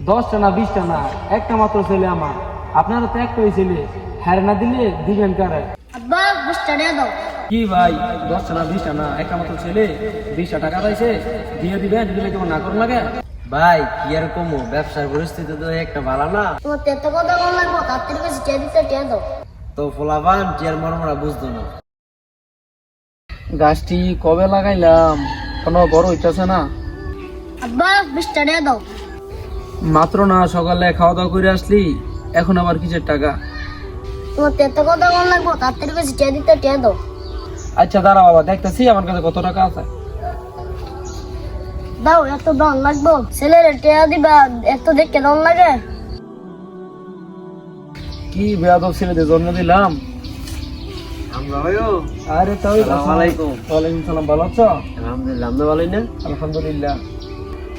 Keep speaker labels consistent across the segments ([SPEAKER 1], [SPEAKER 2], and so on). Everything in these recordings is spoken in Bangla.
[SPEAKER 1] 10টা না 20টা না, একটা মাত্র ছেলে আমার। আপনারা তো একটাই ছেলে, হ্যাঁ না দিলে দিবেন কারে?
[SPEAKER 2] আব্বা 20 টাকা দাও।
[SPEAKER 1] কি ভাই, 10টা না 20টা না, একটা মাত্র ছেলে, 20টা টাকা পাইছে, দিয়ে দিবেন, দিলে কেমন না করুন লাগে?
[SPEAKER 3] ভাই কি আর কমু, ব্যবসার পরিস্থিতি তো একটা ভালো না।
[SPEAKER 2] তোমার তেতে কথা কোন লাগবো, তার থেকে বেশি টাকা দিতে টাকা দাও।
[SPEAKER 3] তো ফোলাভান টিয়ার মর্মরা বুঝতো না।
[SPEAKER 1] গাছটি কবে লাগাইলাম, কোনো বড় হইতেছে না।
[SPEAKER 2] আব্বা 20 টাকা দাও।
[SPEAKER 1] মাত্র না সকালে খাওয়া দাওয়া করে আসলি, এখন আবার কিসের টাকা?
[SPEAKER 2] তোমার তেতে কথা কোন লাগবো, তার থেকে বেশি টাকা দিতে টাকা দাও।
[SPEAKER 1] আচ্ছা দাঁড়া বাবা, দেখতেছি আমার কাছে কত টাকা আছে।
[SPEAKER 2] দাও, এত দাম লাগবো? ছেলের টাকা দিবা, এত দেখে দাম লাগে?
[SPEAKER 1] কি বেয়াদব ছেলেদের জন্ম দিলাম।
[SPEAKER 3] আমরা ভাইও
[SPEAKER 1] আরে তাই,
[SPEAKER 3] আসসালামু আলাইকুম।
[SPEAKER 1] ওয়ালাইকুম সালাম, ভালো আছো?
[SPEAKER 3] আলহামদুলিল্লাহ, আপনি ভালোই না?
[SPEAKER 1] আলহামদুলিল্লাহ।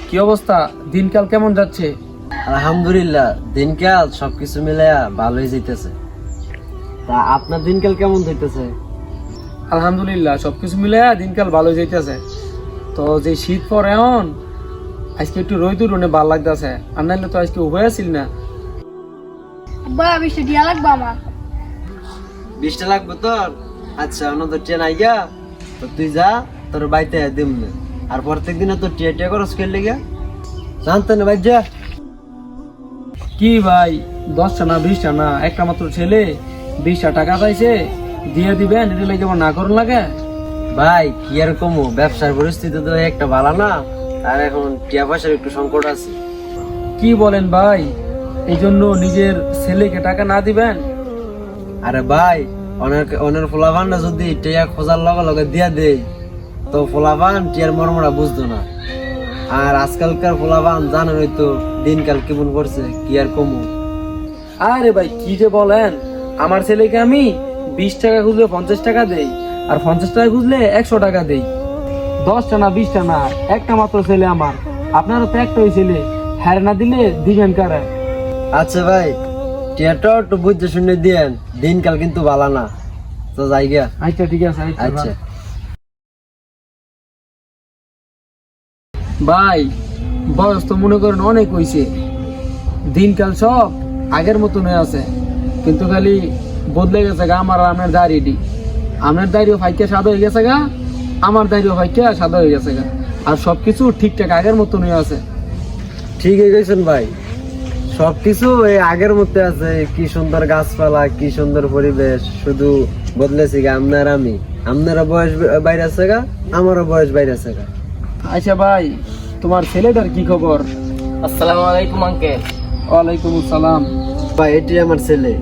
[SPEAKER 1] কি অবস্থা, দিনকাল কেমন যাচ্ছে?
[SPEAKER 3] আলহামদুলিল্লাহ, দিনকাল সবকিছু মিলাইয়া ভালোই যাইতেছে। তা আপনার দিনকাল কেমন যাইতেছে?
[SPEAKER 1] আলহামদুলিল্লাহ, সবকিছু মিলে দিনকাল ভালো যাইতেছে। তো যে শীত পর এখন, আজকে একটু রোদ উঠে ভালো লাগতেছে, আর নাইলে তো আজকে উভয় আসিল না।
[SPEAKER 2] আব্বা 20 টাকা লাগবে আমার।
[SPEAKER 3] 20টা লাগবে তোর? আচ্ছা, তো ট্রেন আইগা, তো তুই যা, তোর বাইতে দিম না। আর প্রত্যেক দিনে তো টিয়া টিয়া করস খেললে গা, জানতে না ভাই যা।
[SPEAKER 1] কি ভাই, 10টা না 20টা না, একটা মাত্র ছেলে, 20টা টাকা পাইছে, দিয়ে দিবেন, এটা লাগে আমার না করুন লাগে?
[SPEAKER 3] ভাই কি আর কমু, ব্যবসার পরিস্থিতি তো একটা ভালো না। আর এখন টিয়া পয়সার একটু সংকট আছে।
[SPEAKER 1] কি বলেন ভাই, এই জন্য নিজের ছেলেকে টাকা না দিবেন?
[SPEAKER 3] আরে ভাই, অনেক ফোলাভানটা যদি টিয়া খোঁজার লগে লগে দিয়া দেই, তো ফোলাভান টিয়ার মর্মরা বুঝতো না। আর আজকালকার ফোলাভান জানেনই তো দিনকাল কেমন করছে, কি আর কমু।
[SPEAKER 1] আরে ভাই কি যে বলেন, আমার ছেলেকে আমি 20 টাকা খুঁজলে 50 টাকা দেই, আর 50 টাকা খুঁজলে 100 টাকা দেই। 10টা না 20টা না, একটা মাত্র ছেলে আমার। আপনারও তো একটাই ছেলে, হ্যাঁ না দিলে দিবেন কারে?
[SPEAKER 3] আচ্ছা ভাই, টিয়াটা একটু বুঝতে শুনে দিয়েন, দিনকাল কিন্তু ভালো না। তো যাই গিয়া।
[SPEAKER 1] আচ্ছা ঠিক আছে।
[SPEAKER 3] আচ্ছা
[SPEAKER 1] ভাই, বয়স তো মনে করেন অনেক হয়েছে, দিনকাল সব আগের মতন হয়ে আছে, কিন্তু খালি বদলে গেছে গা আমার আর আপনার দাড়িটি। আপনার দাড়িও ফাইকে সাদা হয়ে গেছে গা, আমার দাড়িও ফাইকে সাদা হয়ে গেছে গা, আর সবকিছু ঠিকঠাক আগের মতন হয়ে আছে।
[SPEAKER 3] ঠিকই কইছেন ভাই, সবকিছু এই আগের মধ্যে আছে। কি সুন্দর গাছপালা, কি সুন্দর পরিবেশ, শুধু বদলেছি গা আপনার আমি। আপনারও বয়স বাইরে আছে গা, আমারও বয়স বাইরে আছে গা।
[SPEAKER 1] আচ্ছা ভাই, তোমার ছেলেটার কি খবর?
[SPEAKER 4] আসসালামু আলাইকুম আঙ্কেল।
[SPEAKER 1] ওয়ালাইকুম আসসালাম।
[SPEAKER 3] ভাই এটি আমার ছেলে।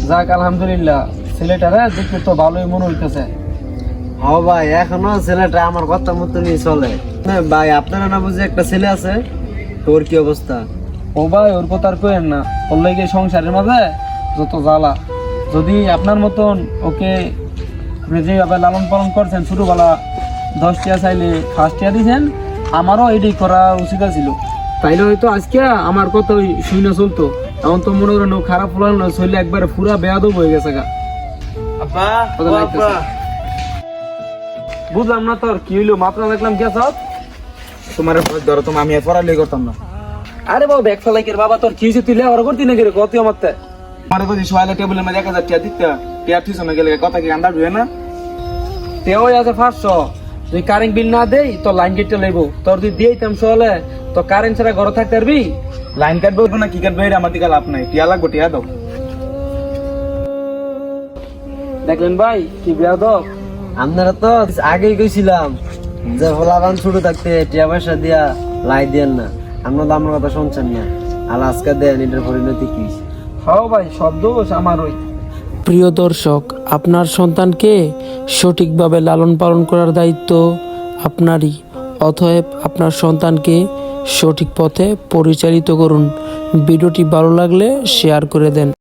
[SPEAKER 1] যাক আলহামদুলিল্লাহ, ছেলেটারে দেখতে তো ভালোই মনে হইতেছে।
[SPEAKER 3] হ ভাই, এখনো ছেলেটা আমার কথা মতনই চলে। না ভাই, আপনারা না বুঝে একটা ছেলে আছে, তোর কি অবস্থা?
[SPEAKER 1] ও ভাই, ওর কথা আর কইেন না, ওর লাগে সংসারের মাঝে যত জ্বালা। যদি আপনার মতন ওকে আপনি যেভাবে লালন পালন করছেন, ছোটবেলা 10 টাকা চাইলে 5 টাকা দিয়েছেন, আমারও এটাই করা উচিত ছিল। তাইলে হয়তো আজকে আমার কথা ওই শুনে চলতো। এমন তো মনে করেন ও খারাপ ফুলান চললে একবারে পুরা বেয়াদব হয়ে গেছে গা। বুঝলাম না তোর কি হইলো, মাত্র দেখলাম গেছ
[SPEAKER 4] তোমার ধরো, তুমি আমি পড়ালেই করতাম না।
[SPEAKER 1] আরে বাবা ব্যাগ ফেলাইকের বাবা, তোর কি হয়েছে? তুই লেওয়ার করতি না, কত আমার
[SPEAKER 4] আমার কাছে সোয়ালে টেবিলের মধ্যে 1000 টাকা দিতে, টিয়া টিউশনে গেলে কথা কি আন্ডার ধুয়ে না?
[SPEAKER 1] তেও আছে 500। তুই কারেন্ট বিল না দেই তো লাইন কেটে লাইবো। তোর তুই দিয়েইতাম সোয়ালে তো কারেন্ট ছাড়া ঘরে থাকতে পারবি?
[SPEAKER 4] লাইন কাটবো না কি কাটবো, এটা আমার দিকে লাভ নাই। টিয়া লাগবো, টিয়া দাও।
[SPEAKER 1] দেখলেন ভাই কি বেয়াদব।
[SPEAKER 3] আপনারা তো আগেই কইছিলাম যে ফোলাভান ছোট থাকতে টিয়া পয়সা দিয়া লাই দেন না। আপনারা তো আমার কথা শুনছেন না, আর আজকে দেন, এটার পরিণতি কি?
[SPEAKER 1] হ্যাঁ ভাই, সব দোষ আমারই।
[SPEAKER 5] প্রিয় দর্শক, আপনার সন্তানকে সঠিকভাবে লালন পালন করার দায়িত্ব আপনারই। অতএব আপনার সন্তানকে সঠিক পথে পরিচালিত করুন। ভিডিওটি ভালো লাগলে শেয়ার করে দেন।